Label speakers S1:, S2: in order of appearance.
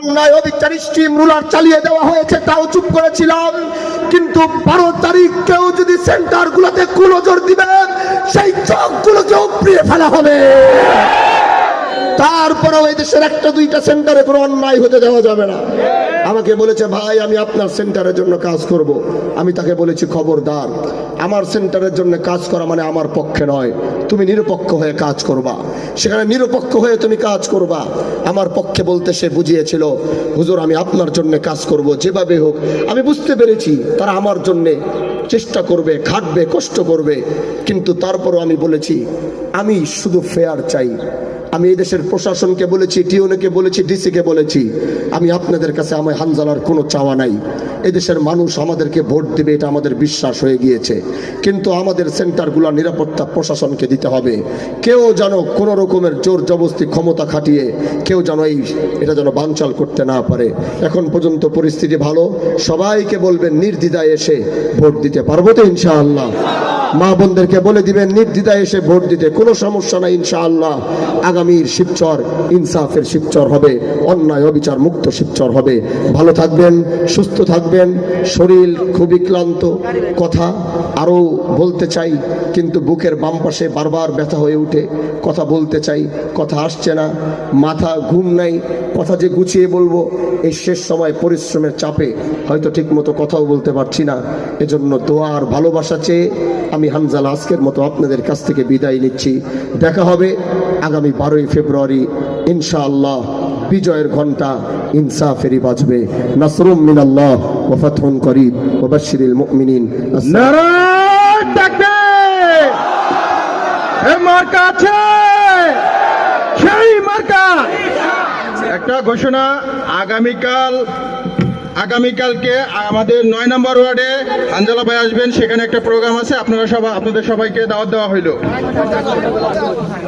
S1: অন্যায় অবিচার steam ruler চালিয়ে দেওয়া হয়েছে, তাও চুপ করেছিলাম। কিন্তু 12 তারিখ কেউ যদি সেন্টারগুলোতে কুনজর দিবে, সেই চোখগুলোকে উপড়িয়ে ফেলা হবে। তারপরেও এই দেশের একটা দুইটা সেন্টারে কোনো অন্যায় হতে দেওয়া যাবে না। আমাকে বলেছে, ভাই আমি আপনার সেন্টারের জন্য কাজ করব। আমি তাকে বলেছি, খবরদার, আমার সেন্টারের জন্য কাজ করা মানে আমার পক্ষে নয়। তুমি নিরপেক্ষ হয়ে কাজ করবা, সেখানে নিরপেক্ষ হয়ে তুমি কাজ করবা। আমার পক্ষে বলতে সে বুঝিয়েছিল, হুজুর আমি আপনার জন্য কাজ করব, যেভাবে হোক। আমি বুঝতে পেরেছি তারা আমার জন্যে চেষ্টা করবে, খাটবে, কষ্ট করবে, কিন্তু তারপরও আমি বলেছি আমি শুধু ফেয়ার চাই। আমি এই দেশের প্রশাসনকে বলেছি, টিওনকে বলেছি, ডিসিকে বলেছি, আমি আপনাদের কাছে আমার হানজালার কোনো চাওয়া নাই। এদেশের মানুষ আমাদেরকে ভোট দেবে, এটা আমাদের বিশ্বাস হয়ে গিয়েছে। কিন্তু আমাদের সেন্টারগুলো নিরাপত্তা প্রশাসনকে দিতে হবে। কেউ যেন কোনো রকমের জোর জবরদস্তি ক্ষমতা খাটিয়ে কেউ যেন এটা যেন বানচাল করতে না পারে। এখন পর্যন্ত পরিস্থিতি ভালো। সবাইকে বলবেন নির্দ্বিধায় এসে ভোট দিতে পারবো তো ইনশাআল্লাহ। মা বোনদেরকে বলে দিবেন নির্দ্বিধায় এসে ভোট দিতে, কোনো সমস্যা নাই ইনশাআল্লাহ। আগামীর শিবচর ইনসাফের শিবচর হবে, অন্যায় অবিচার মুক্ত শিবচর হবে। ভালো থাকবেন, সুস্থ থাকবেন। শরীর খুবই ক্লান্ত, কথা আরও বলতে চাই, কিন্তু বুকের বাম পাশে বারবার ব্যথা হয়ে উঠে। কথা বলতে চাই, কথা আসছে না, মাথা ঘুম নাই, কথা যে গুছিয়ে বলবো এই শেষ সময় পরিশ্রমের চাপে হয়তো ঠিকমতো কথাও বলতে পারছি না। এজন্য দোয়া আর ভালোবাসা চেয়ে আমি হানজালা আজকের মতো আপনাদের কাছ থেকে বিদায় নিচ্ছি। দেখা হবে আগামী 12ই ফেব্রুয়ারি ইনশাআল্লাহ। বিজয়ের ঘন্টা ইনসাফেরই বাজবে। নাসরুম মিনাল্লাহ ওয়া ফাতহুন করিব ওয়া বাশশিরিল মুমিনিন।
S2: নারায়ে তাকবীর। এই মার্কা আছে, সেই মার্কা। একটা ঘোষণা, আগামীকালকে আমাদের 9 নম্বর ওয়ার্ডে হানজালা ভাই আসবেন, সেখানে একটা প্রোগ্রাম আছে। আপনাদের সবাইকে দাওয়াত দেওয়া হইল।